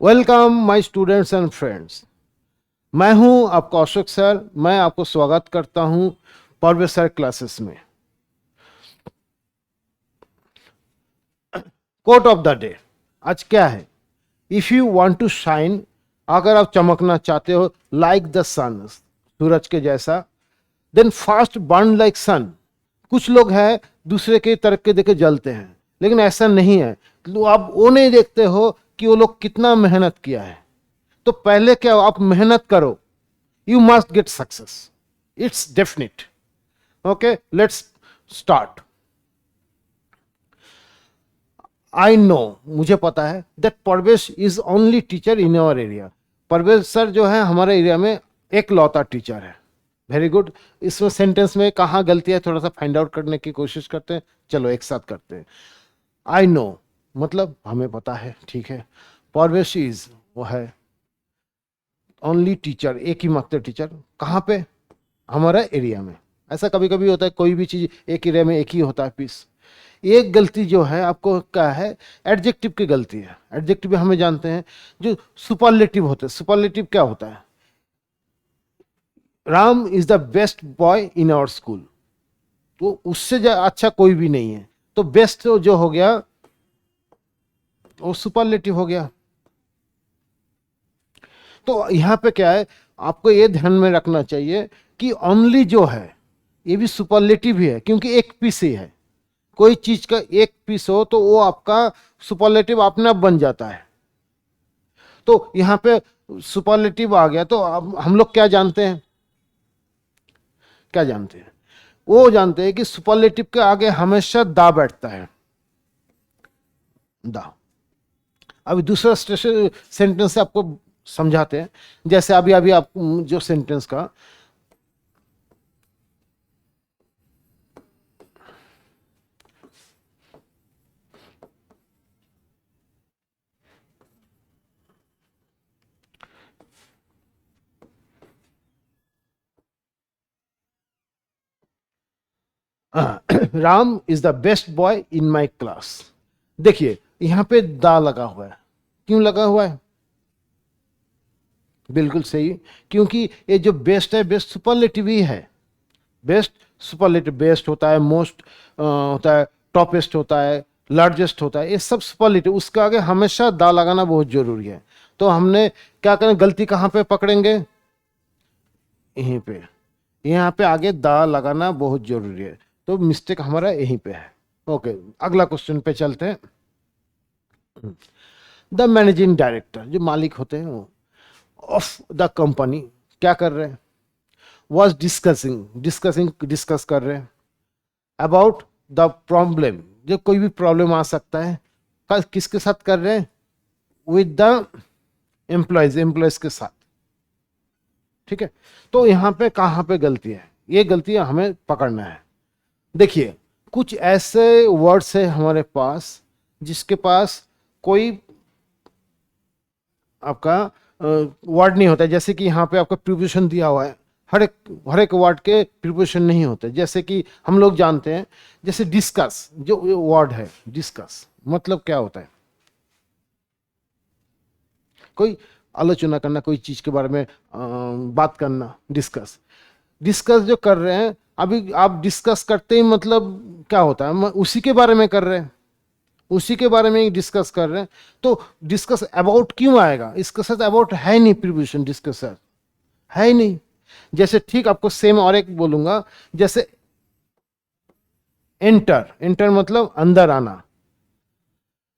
Welcome my students and friends. मैं हूं आपका अशोक सर। मैं आपको स्वागत करता हूं परवेश सर क्लासेस में। कोट ऑफ द डे आज क्या है? If you want to shine, अगर आप चमकना चाहते हो लाइक द सन, सूरज के जैसा, देन फास्ट बर्न लाइक सन। कुछ लोग हैं दूसरे के तरफ के देखे जलते हैं, लेकिन ऐसा नहीं है। तो आप वो नहीं देखते हो कि वो लोग कितना मेहनत किया है। तो पहले क्या, आप मेहनत करो, you must get success, it's definite. Okay, let's start. I know, मुझे पता है that Parvesh is only teacher in our area. Parvesh sir जो है हमारे एरिया में एक लौता टीचर है। Very good. इसमें सेंटेंस में कहाँ गलती है थोड़ा सा फाइंड आउट करने की कोशिश करते हैं। चलो एक साथ करते हैं। आई नो मतलब हमें पता है, ठीक है। परवेश इज, वो है ओनली टीचर, एक ही मात्र टीचर। कहाँ पे? हमारा एरिया में। ऐसा कभी कभी होता है, कोई भी चीज एक एरिया में एक ही होता है पीस। एक गलती जो है आपको क्या है, एडजेक्टिव की गलती है। एडजेक्टिव हमें जानते हैं जो सुपरलेटिव होते हैं। सुपरलेटिव क्या होता है? Ram is the best boy in our school, तो उससे अच्छा कोई भी नहीं है। तो बेस्ट जो हो गया वो सुपरलेटिव हो गया। तो यहां पे क्या है, आपको ये ध्यान में रखना चाहिए कि ओनली जो है ये भी सुपरलेटिव ही है, क्योंकि एक पीस ही है। कोई चीज का एक पीस हो तो वो आपका सुपरलेटिव अपने आप बन जाता है। तो यहां पे सुपरलेटिव आ गया, तो अब हम लोग क्या जानते हैं? क्या जानते हैं? वो जानते हैं कि सुपरलेटिव के आगे हमेशा दा बैठता है। दा। अभी दूसरा सेंटेंस से आपको समझाते हैं। जैसे अभी अभी आप जो सेंटेंस का, Ram is the best boy in my class. देखिए यहां पे दा लगा हुआ है। क्यों लगा हुआ है? बिल्कुल सही, क्योंकि ये जो बेस्ट है, बेस्ट सुपरलेटिव ही है। बेस्ट सुपरलेटिव, बेस्ट होता है, मोस्ट होता है, टॉपेस्ट होता है, लार्जेस्ट होता है, ये सब सुपरलेटिव। उसके आगे हमेशा दा लगाना बहुत जरूरी है। तो हमने क्या करें, गलती कहां पे पकड़ेंगे? यहीं पे। यहाँ पे आगे दा लगाना बहुत जरूरी है। तो मिस्टेक हमारा यहीं पे है। ओके, अगला क्वेश्चन पे चलते हैं। द मैनेजिंग डायरेक्टर, जो मालिक होते हैं वो ऑफ द कंपनी, क्या कर रहे हैं? वॉज डिस्कस कर रहे हैं अबाउट द प्रॉब्लम। जो कोई भी प्रॉब्लम आ सकता है, किसके साथ कर रहे हैं? विद द एम्प्लॉयज के साथ। ठीक है। तो यहां पे कहां पे गलती है? ये गलती हमें पकड़ना है। देखिए कुछ ऐसे वर्ड्स है हमारे पास जिसके पास कोई आपका वर्ड नहीं होता। जैसे कि यहाँ पे आपका प्रीपोजिशन दिया हुआ है, हर एक वर्ड के प्रीपोजिशन नहीं होते। जैसे कि हम लोग जानते हैं, जैसे डिस्कस, जो वर्ड है डिस्कस, मतलब क्या होता है? कोई आलोचना करना, कोई चीज के बारे में बात करना, डिस्कस। डिस्कस जो कर रहे हैं अभी आप, डिस्कस करते ही मतलब क्या होता है? उसी के बारे में कर रहे हैं, उसी के बारे में ही डिस्कस कर रहे हैं। तो डिस्कस अबाउट क्यों आएगा? इसके साथ अबाउट है नहीं, प्रीपोजिशन डिस्कस है ही नहीं। जैसे ठीक आपको सेम और एक बोलूंगा, जैसे एंटर, एंटर मतलब अंदर आना।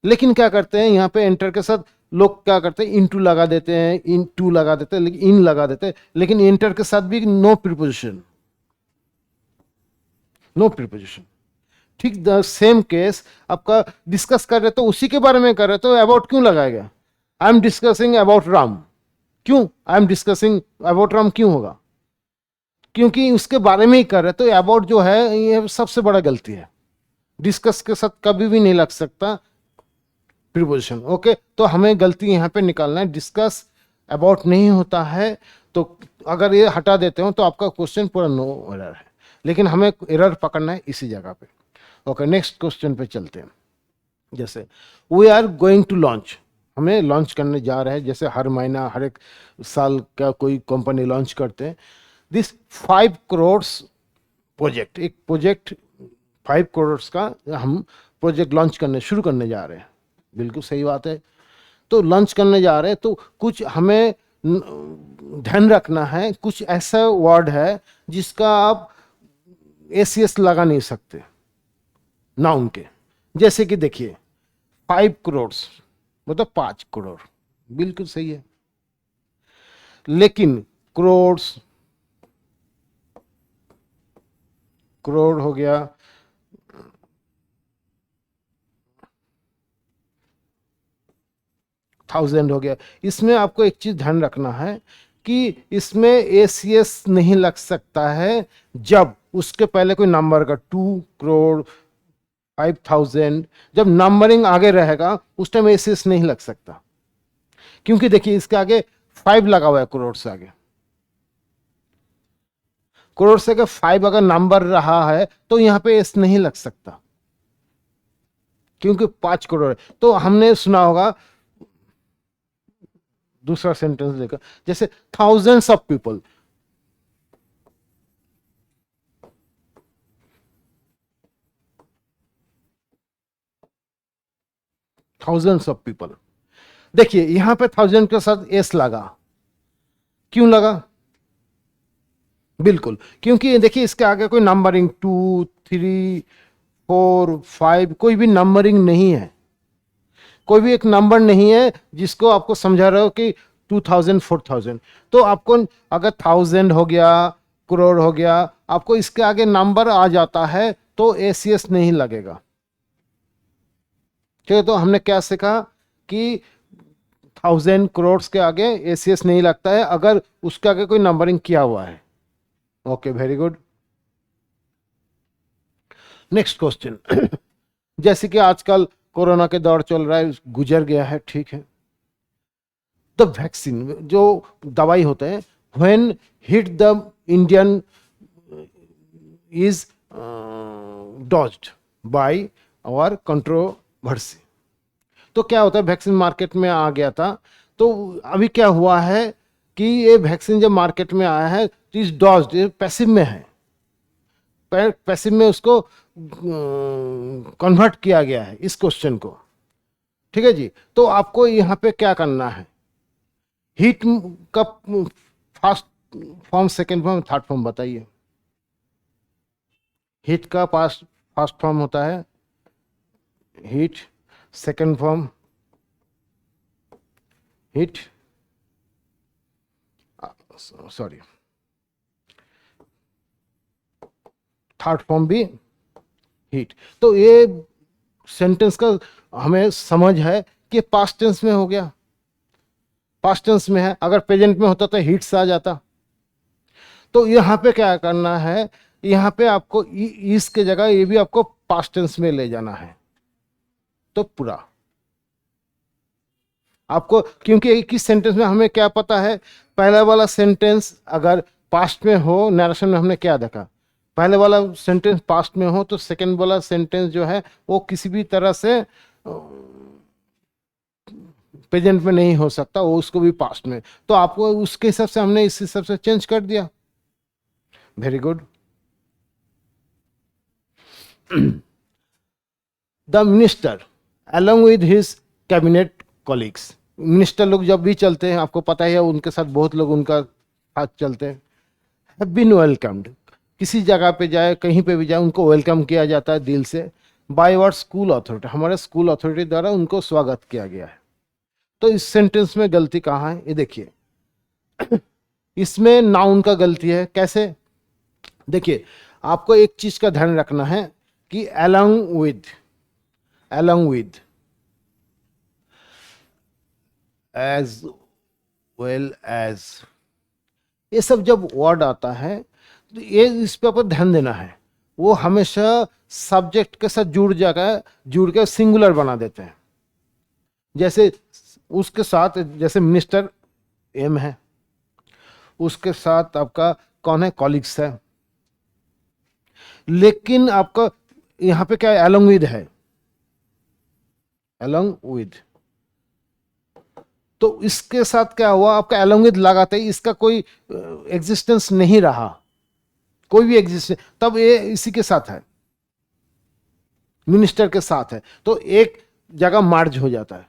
लेकिन क्या करते हैं यहाँ पे एंटर के साथ लोग क्या करते हैं? इनटू लगा देते हैं, इन टू लगा देते हैं, लेकिन इन लगा देते हैं। लेकिन एंटर के साथ भी नो प्रीपोजिशन, नो प्रीपोजिशन। ठीक द सेम केस आपका डिस्कस कर रहे तो उसी के बारे में कर रहे तो अबाउट क्यों लगाएगा? I am discussing about Ram. क्यों I am discussing about Ram क्यों होगा? क्योंकि उसके बारे में ही कर रहे तो अबाउट जो है ये सबसे बड़ा गलती है। डिस्कस के साथ कभी भी नहीं लग सकता प्रीपोजिशन। ओके, तो हमें गलती यहां पे निकालना है, डिस्कस अबाउट नहीं होता है। तो अगर ये हटा देते हो तो आपका क्वेश्चन पूरा नो एरर है। लेकिन हमें एरर पकड़ना है इसी जगह पे। ओके, नेक्स्ट क्वेश्चन पे चलते हैं। जैसे we are going to launch, हमें लॉन्च करने जा रहे हैं, जैसे हर महीना हर एक साल का कोई कंपनी लॉन्च करते हैं। दिस 5 करोड़ प्रोजेक्ट, एक प्रोजेक्ट 5 करोड़ का हम प्रोजेक्ट लॉन्च करने शुरू करने जा रहे हैं। बिल्कुल सही बात है। तो लॉन्च करने जा रहे हैं तो कुछ हमें ध्यान रखना है, कुछ ऐसा वर्ड है जिसका आप एसीएस लगा नहीं सकते नाउन के। जैसे कि देखिए 5 करोड़ मतलब 5 करोड़, बिल्कुल सही है। लेकिन करोड़, करोड़ हो गया, थाउजेंड हो गया, इसमें आपको एक चीज ध्यान रखना है कि इसमें एसीएस नहीं लग सकता है जब उसके पहले कोई नंबर का 2 करोड़ 5,000, जब नंबरिंग आगे रहेगा उस टाइम एसीएस नहीं लग सकता। क्योंकि देखिए इसके आगे 5 लगा हुआ है, करोड़ से आगे, करोड़ से अगर 5 अगर नंबर रहा है तो यहां पे एस नहीं लग सकता, क्योंकि 5 करोड़ है। तो हमने सुना होगा दूसरा सेंटेंस लेकर, जैसे thousands of people, thousands of people. देखिए यहां पे 1000 के साथ एस लगा, क्यों लगा? बिल्कुल क्योंकि देखिए इसके आगे कोई नंबरिंग 2 3 4 5 कोई भी नंबरिंग नहीं है, कोई भी एक नंबर नहीं है जिसको आपको समझा रहे हो कि 2000 4000। तो आपको अगर 1000 हो गया, करोड़ हो गया, आपको इसके आगे नंबर आ जाता है तो एसीएस नहीं लगेगा। ठीक है, तो हमने क्या सीखा कि 1000 करोड़ के आगे एसीएस नहीं लगता है अगर उसके आगे कोई नंबरिंग किया हुआ है। Okay, very good. Next question जैसे कि आजकल कोरोना के दौर चल रहा है, गुजर गया है, ठीक है। द वैक्सीन जो दवाई होते हैं, when hit the Indian is dodged by our controversy. तो क्या होता है, वैक्सीन मार्केट में आ गया था, तो अभी क्या हुआ है कि ये वैक्सीन जब मार्केट में आया है तो इस डॉज्ड पैसिव में है, पैसिव में उसको कन्वर्ट किया गया है इस क्वेश्चन को। ठीक है जी, तो आपको यहाँ पे क्या करना है, हीट का first form, second form, third form बताइए। हीट का पास फर्स्ट फॉर्म होता है heat, second form heat, sorry third form भी हीट। तो ये सेंटेंस का हमें समझ है कि पास्ट टेंस में हो गया, पास्ट टेंस में है, अगर प्रेजेंट में होता तो हीट से आ जाता। तो यहां पे क्या करना है, यहां पे आपको इस के जगह ये भी आपको पास्ट टेंस में ले जाना है, तो पूरा आपको, क्योंकि एक ही सेंटेंस में हमें क्या पता है, पहला वाला सेंटेंस अगर पास्ट में हो, नरेशन में हमने क्या देखा, पहले वाला सेंटेंस पास्ट में हो तो सेकंड वाला सेंटेंस जो है वो किसी भी तरह से प्रेजेंट में नहीं हो सकता, वो उसको भी पास्ट में। तो आपको उसके हिसाब से हमने इस हिसाब से चेंज कर दिया। Very good. The minister along with his cabinet colleagues, minister लोग जब भी चलते हैं, आपको पता ही है उनके साथ बहुत लोग उनका साथ चलते हैं, हैव बीन वेलकम्ड, किसी जगह पे जाए कहीं पे भी जाए उनको वेलकम किया जाता है दिल से, बाय आवर स्कूल अथॉरिटी, हमारे स्कूल अथॉरिटी द्वारा उनको स्वागत किया गया है। तो इस सेंटेंस में गलती कहाँ है, ये देखिए इसमें नाउन का गलती है। कैसे? देखिए आपको एक चीज का ध्यान रखना है कि along with as well as, ये सब जब वर्ड आता है तो ये इस पे आपको ध्यान देना है, वो हमेशा सब्जेक्ट के साथ जुड़ के सिंगुलर बना देते हैं। जैसे उसके साथ, जैसे मिनिस्टर एम है, उसके साथ आपका कौन है, कॉलिग्स है, लेकिन आपका यहां पे क्या है, along with है, along with, तो इसके साथ क्या हुआ, आपका along with लगाते ही इसका कोई एग्जिस्टेंस नहीं रहा, कोई भी एग्जिस्टेंस, तब ये इसी के साथ है, मिनिस्टर के साथ है, तो एक जगह मार्ज हो जाता है,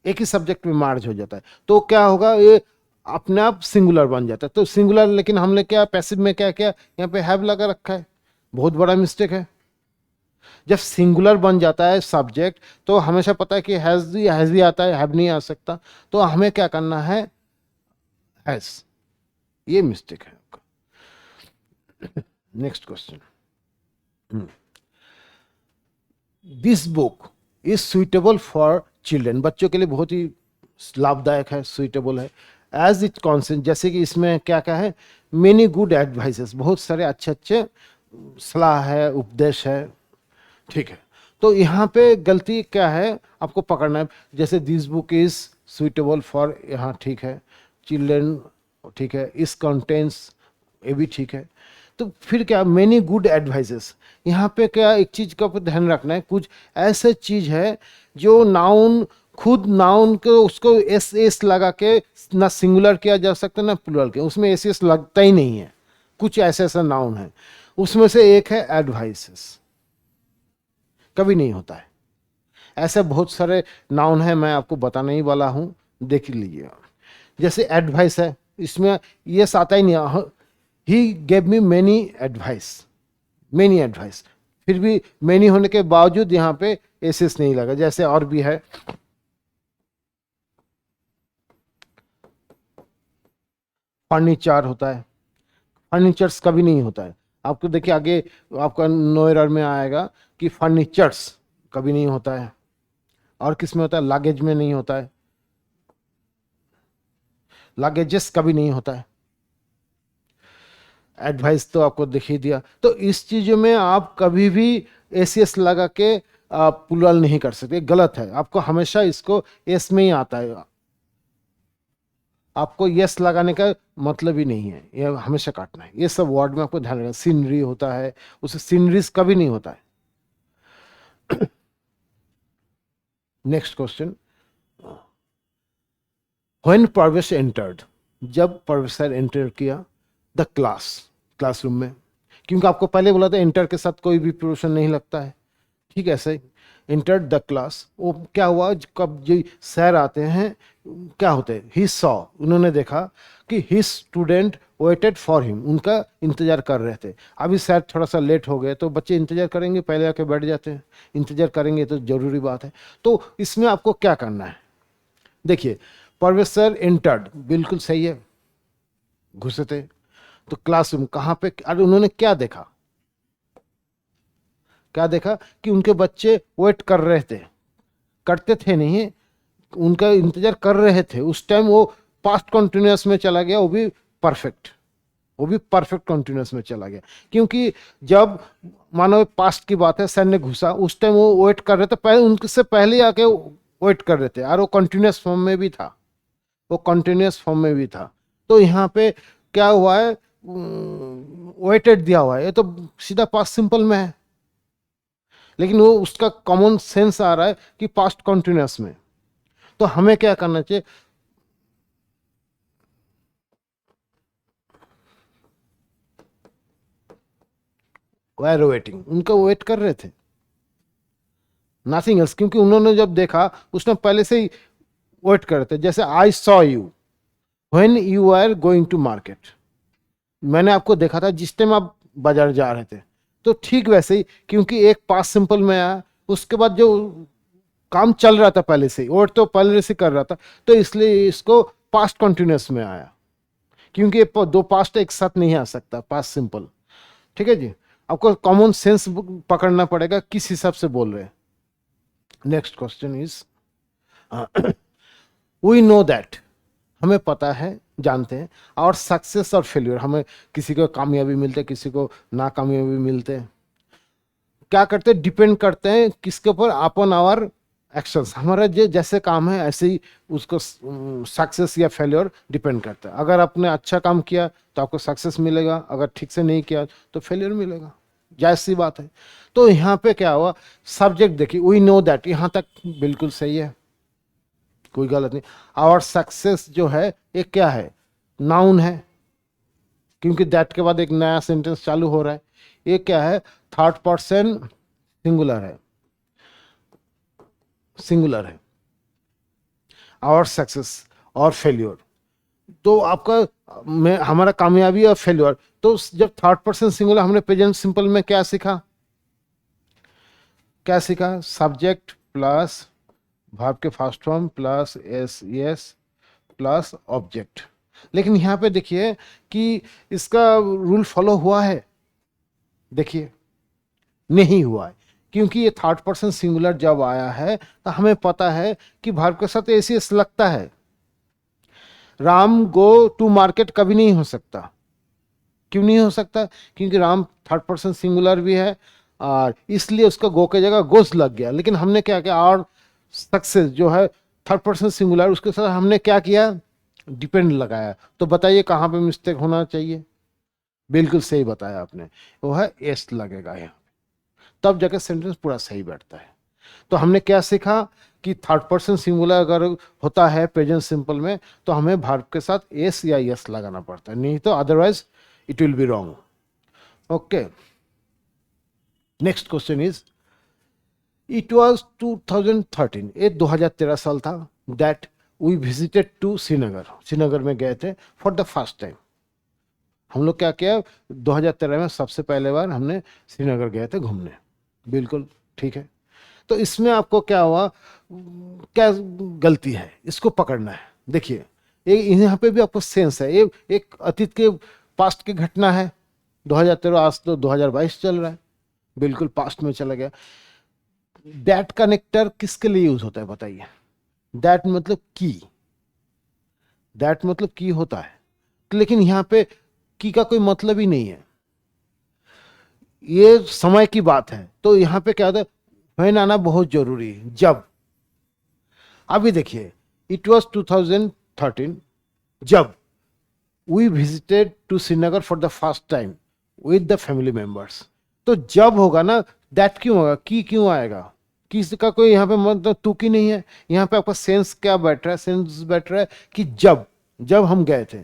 एक ही सब्जेक्ट में मार्ज हो जाता है, तो क्या होगा, ये अपने आप सिंगुलर बन जाता है। तो सिंगुलर, लेकिन हमने क्या पैसिव में क्या किया, यहाँ पे हैव लगा रखा है, बहुत बड़ा मिस्टेक है। जब सिंगुलर बन जाता है सब्जेक्ट तो हमेशा पता है कि हैज ही आता है, हैव नहीं आ सकता, तो हमें क्या करना है, हैज। ये मिस्टेक है आपका। Next question, this book is suitable for children, बच्चों के लिए बहुत ही लाभदायक है, सुइटेबल है। एज इट कॉन्सेंट, जैसे कि इसमें क्या क्या है, मेनी गुड एडवाइसेस, बहुत सारे अच्छे अच्छे सलाह है, उपदेश है, ठीक है। तो यहाँ पे गलती क्या है आपको पकड़ना है, जैसे this book is suitable for, यहाँ ठीक है, चिल्ड्रन ठीक है, इस कंटेंट्स, ये भी ठीक है। तो फिर क्या, मेनी गुड एडवाइसेस, यहाँ पे क्या एक चीज का ध्यान रखना है, कुछ ऐसे चीज है जो नाउन, खुद नाउन को उसको एस एस लगा के ना सिंगुलर किया जा सकता ना प्लूरल के, उसमें एस एस लगता ही नहीं है, कुछ ऐसे ऐसा नाउन है, उसमें से एक है एडवाइसेस, कभी नहीं होता है। ऐसे बहुत सारे नाउन है, मैं आपको बताने ही वाला हूं, देख लीजिए। जैसे एडवाइस है, इसमें यस आता ही नहीं, he gave me many advice, many advice, फिर भी मेनी होने के बावजूद यहाँ पे एस नहीं लगा। जैसे और भी है, फर्नीचर होता है, फर्नीचर्स कभी नहीं होता है, आपको देखिए आगे आपका नो एरर में आएगा कि फर्नीचर्स कभी नहीं होता है। और किस में होता है, लगेज में नहीं होता है, लगेजेस कभी नहीं होता है। एडवाइस तो आपको दिख ही दिया। तो इस चीजों में आप कभी भी एस लगा के प्लूरल नहीं कर सकते, गलत है। आपको हमेशा इसको एस में ही आता है, आपको यस लगाने का मतलब ही नहीं है, ये हमेशा काटना है। ये सब वर्ड में आपको ध्यान रखना। सीनरी होता है, उसे सीनरीज कभी नहीं होता है। Next question, when Parvesh entered, जब परवेश एंटर किया द क्लासरूम में, क्योंकि आपको पहले बोला था एंटर के साथ कोई भी प्रोशन नहीं लगता है, ठीक है। ऐसे ही एंटर्ड द क्लास, वो क्या हुआ, कब जो सर आते हैं क्या होते हैं, ही सॉ, उन्होंने देखा कि his student waited for him, उनका इंतजार कर रहे थे। अभी सर थोड़ा सा लेट हो गए तो बच्चे इंतजार करेंगे, पहले आके बैठ जाते हैं, इंतजार करेंगे तो जरूरी बात है। तो इसमें आपको क्या करना है, देखिए परवेश सर एंटर्ड, बिल्कुल सही है, घुसे थे। तो क्लासरूम कहाँ पे, अरे उन्होंने क्या देखा, क्या देखा कि उनके बच्चे वेट कर रहे थे, करते थे नहीं, उनका इंतजार कर रहे थे। उस टाइम वो पास्ट कंटिन्यूअस में चला गया, वो भी परफेक्ट, वो भी परफेक्ट कंटिन्यूअस में चला गया। क्योंकि जब मानो पास्ट की बात है, सर ने घुसा, उस टाइम वो वेट कर रहे थे, पहले उनसे पहले आके वेट कर रहे थे, और वो कंटिन्यूअस फॉर्म में भी था, वो कंटिन्यूअस फॉर्म में भी था। तो यहाँ पे क्या हुआ है, वेटेड दिया हुआ है, ये तो सीधा पास्ट सिंपल में है, लेकिन वो उसका कॉमन सेंस आ रहा है कि पास्ट कंटिन्यूअस में। तो हमें क्या करना चाहिए, वेर वेटिंग, उनका वेट कर रहे थे, नथिंग एल्स। क्योंकि उन्होंने जब देखा, उसने पहले से ही वेट कर रहे थे। जैसे I saw you when you are going to market, मैंने आपको देखा था जिस टाइम आप बाजार जा रहे थे। तो ठीक वैसे ही, क्योंकि एक पास्ट सिंपल में आया, उसके बाद जो काम चल रहा था पहले से, और तो पहले से कर रहा था, तो इसलिए इसको पास्ट कंटिन्यूअस में आया। क्योंकि दो पास्ट एक साथ नहीं आ सकता, पास्ट सिंपल, ठीक है जी। आपको कॉमन सेंस पकड़ना पड़ेगा किस हिसाब से बोल रहे हैं। Next question is, we know that, हमें पता है, जानते हैं, और सक्सेस और फेल्यूर, हमें किसी को कामयाबी मिलते, किसी को नाकामयाबी मिलते, क्या करते हैं, डिपेंड करते हैं किसके ऊपर, अपन आवर एक्शंस, हमारा जो जैसे काम है ऐसे ही उसको सक्सेस या फेल्योर डिपेंड करता है। अगर आपने अच्छा काम किया तो आपको सक्सेस मिलेगा, अगर ठीक से नहीं किया तो फेल्योर मिलेगा, जायज़ सी बात है। तो यहाँ पे क्या हुआ, सब्जेक्ट देखिए, वी नो दैट, यहाँ तक बिल्कुल सही है, कोई गलत नहीं। आवर सक्सेस जो है ये क्या है, नाउन है, क्योंकि दैट के बाद एक नया सेंटेंस चालू हो रहा है। ये क्या है, थर्ड पर्सन सिंगुलर है, सिंगुलर है। आवर सक्सेस और फेल्योर, तो आपका में हमारा कामयाबी और फेल्योर। तो जब थर्ड पर्सन सिंगुलर, हमने प्रेजेंट सिंपल में क्या सीखा, क्या सीखा, सब्जेक्ट प्लस वर्ब के first form plus S yes plus object. लेकिन यहाँ पे देखिए कि इसका रूल फॉलो हुआ है, देखिए नहीं हुआ है, क्योंकि ये थर्ड पर्सन सिंगुलर जब आया है तो हमें पता है कि वर्ब के साथ एस यस लगता है। राम गो टू मार्केट कभी नहीं हो सकता, क्यों नहीं हो सकता, क्योंकि राम थर्ड पर्सन सिंगुलर भी है और इसलिए उसका गो के जगह गोस लग गया। लेकिन हमने क्या किया, और सक्सेस जो है थर्ड पर्सन सिंगुलर, उसके साथ हमने क्या किया, डिपेंड लगाया। तो बताइए कहाँ पे मिस्टेक होना चाहिए, बिल्कुल सही बताया आपने, वो है एस लगेगा यहाँ, तब जाके सेंटेंस पूरा सही बैठता है। तो हमने क्या सीखा कि थर्ड पर्सन सिंगुलर अगर होता है प्रेजेंट सिंपल में तो हमें वर्ब के साथ एस या यस लगाना पड़ता है, नहीं तो otherwise it will be wrong. Okay, next question is, it was 2013, ये 2013 साल था, that we visited to Srinagar, Srinagar में गए थे फॉर द फर्स्ट टाइम। हम लोग क्या किया, 2013 में सबसे पहले बार हमने श्रीनगर गए थे घूमने, बिल्कुल ठीक है। तो इसमें आपको क्या हुआ, क्या गलती है, इसको पकड़ना है। देखिए यहाँ पे भी आपको सेंस है, ये एक अतीत के पास्ट की घटना है, 2013, आज तो 2022 चल रहा है, बिल्कुल पास्ट में चला गया। दैट कनेक्टर किसके लिए यूज होता है बताइए, दैट मतलब की, दैट मतलब की होता है, लेकिन यहाँ पे की का कोई मतलब ही नहीं है, ये समय की बात है। तो यहाँ पे क्या होता है, व्हेन आना बहुत जरूरी है, जब। अभी देखिए इट वाज 2013 जब we visited to Srinagar for the first time with the family members. तो जब होगा ना, दैट क्यों होगा, की क्यों आएगा, किसका कोई यहाँ पे मतलब तू की नहीं है। यहाँ पे आपका सेंस क्या बैठ रहा है, सेंस बैठ रहा है कि जब, जब हम गए थे।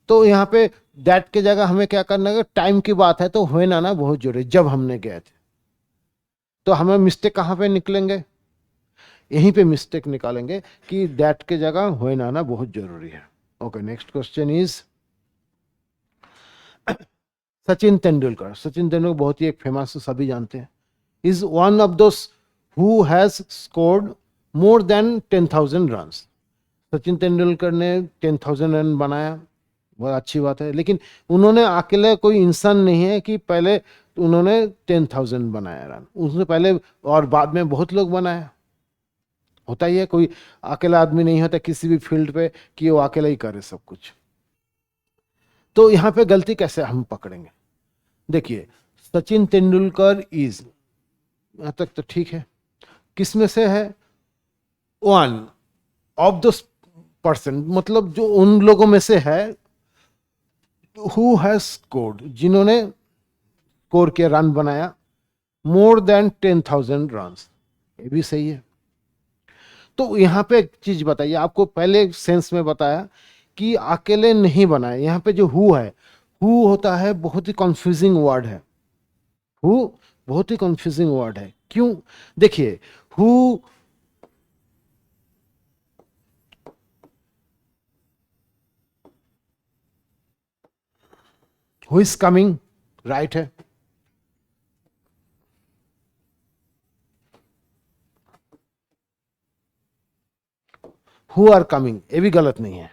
तो यहाँ पे दैट के जगह हमें क्या करना है, टाइम की बात है तो व्हेन आना बहुत जरूरी, जब हमने गए थे। तो हमें मिस्टेक कहाँ पे निकलेंगे, यहीं पे मिस्टेक निकालेंगे कि दैट के जगह व्हेन आना बहुत जरूरी है। Okay, next question is, Sachin Tendulkar, Sachin Tendulkar बहुत ही एक फेमस, सभी जानते हैं, is one of those who has scored more than 10,000 runs. Sachin Tendulkar ने 10,000 रन बनाया, बहुत अच्छी बात है, लेकिन उन्होंने अकेले कोई इंसान नहीं है कि पहले उन्होंने 10,000 बनाया रन, उसने पहले और बाद में बहुत लोग बनाया, होता ही है, कोई अकेला आदमी नहीं होता किसी भी फील्ड पे कि वो अकेला ही करे सब कुछ। तो यहाँ पे गलती कैसे हम पकड़ेंगे, देखिए सचिन तेंदुलकर इज, यहां तक तो ठीक है, किस में से है, वन ऑफ द पर्सन, मतलब जो उन लोगों में से है, हु हैज स्कोर्ड, जिन्होंने स्कोर किया, रन बनाया, मोर देन 10,000 रन्स, ये भी सही है। तो यहाँ पे एक चीज बताइए, आपको पहले सेंस में बताया कि अकेले नहीं बनाए, यहाँ पे जो हु है, हु होता है बहुत ही कंफ्यूजिंग वर्ड है, हु बहुत ही कंफ्यूजिंग वर्ड है, क्यों, देखिए हु इज कमिंग, राइट है, हु आर कमिंग, ये भी गलत नहीं है,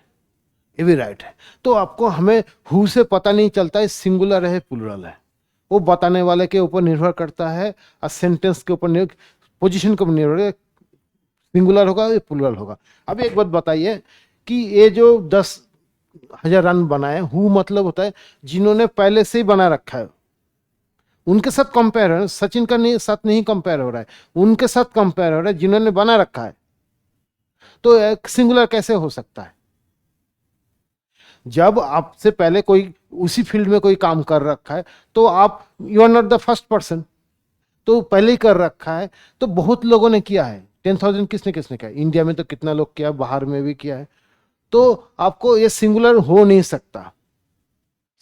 ये भी राइट है। तो आपको हमें हु से पता नहीं चलता है सिंगुलर है प्लूरल है, वो बताने वाले के ऊपर निर्भर करता है और सेंटेंस के ऊपर, पोजीशन के ऊपर निर्भर, सिंगुलर होगा या प्लूरल होगा। अब एक बात बताइए कि ये जो 10,000 रन बनाए, हु मतलब होता है जिन्होंने पहले से ही बना रखा है, उनके साथ कंपेयर है, सचिन का नहीं, साथ नहीं कंपेयर हो रहा है, उनके साथ कंपेयर हो रहा है जिन्होंने बना रखा है। तो एक सिंगुलर कैसे हो सकता है, जब आपसे पहले कोई उसी फील्ड में कोई काम कर रखा है तो आप, you are not the first person, तो पहले ही कर रखा है, तो बहुत लोगों ने किया है, 10,000 किसने किसने किया, इंडिया में तो कितना लोग किया, बाहर में भी किया है। तो आपको ये सिंगुलर हो नहीं सकता,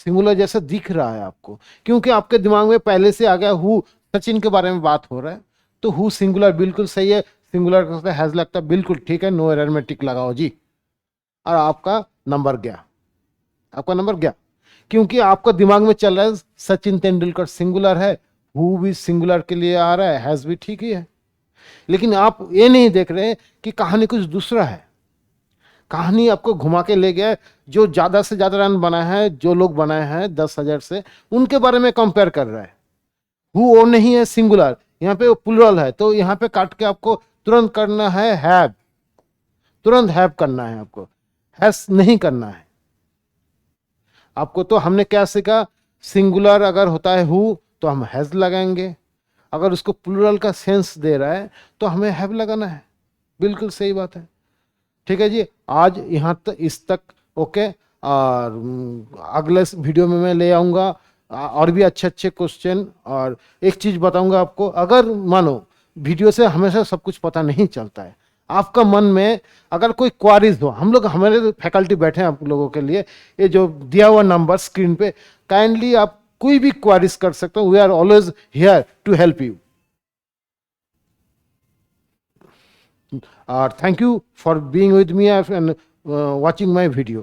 सिंगुलर जैसा दिख रहा है आपको, क्योंकि आपके दिमाग में पहले से आ गया हु, सचिन के बारे में बात हो रहा है, तो हु सिंगुलर बिल्कुल सही है, सिंगुलर हैज लगता है बिल्कुल ठीक है, नो एरर में टिक लगाओ जी, और आपका नंबर गया, आपका नंबर गया, क्योंकि आपका दिमाग में चल रहा है सचिन तेंदुलकर सिंगुलर है, हु भी सिंगुलर के लिए आ रहा है, हैज भी ठीक ही है। लेकिन आप ये नहीं देख रहे कि कहानी कुछ दूसरा है, कहानी आपको घुमा के ले गया, जो ज्यादा से ज्यादा रन बनाए हैं, जो लोग बनाए हैं 10,000 से, उनके बारे में कंपेयर कर रहा है। हु वो नहीं है सिंगुलर, यहाँ पे वो प्लुरल है, तो यहाँ पे काट के आपको तुरंत करना है हैव, तुरंत हैव करना है आपको, हैज नहीं करना है आपको। तो हमने क्या सीखा, सिंगुलर अगर होता है हु तो हम हैज लगाएंगे, अगर उसको प्लुरल का सेंस दे रहा है तो हमें हैव लगाना है, बिल्कुल सही बात है। ठीक है जी, आज यहाँ तक इस तक ओके, और अगले वीडियो में मैं ले आऊँगा और भी अच्छे अच्छे क्वेश्चन। और एक चीज़ बताऊँगा आपको, अगर मानो वीडियो से हमेशा सब कुछ पता नहीं चलता है, आपका मन में अगर कोई क्वारीज हो, हम लोग हमारे फैकल्टी बैठे हैं आप लोगों के लिए, ये जो दिया हुआ नंबर स्क्रीन पे, काइंडली आप कोई भी क्वारीज कर सकते हो, we are always here to help you. Thank you for being with me and watching my video.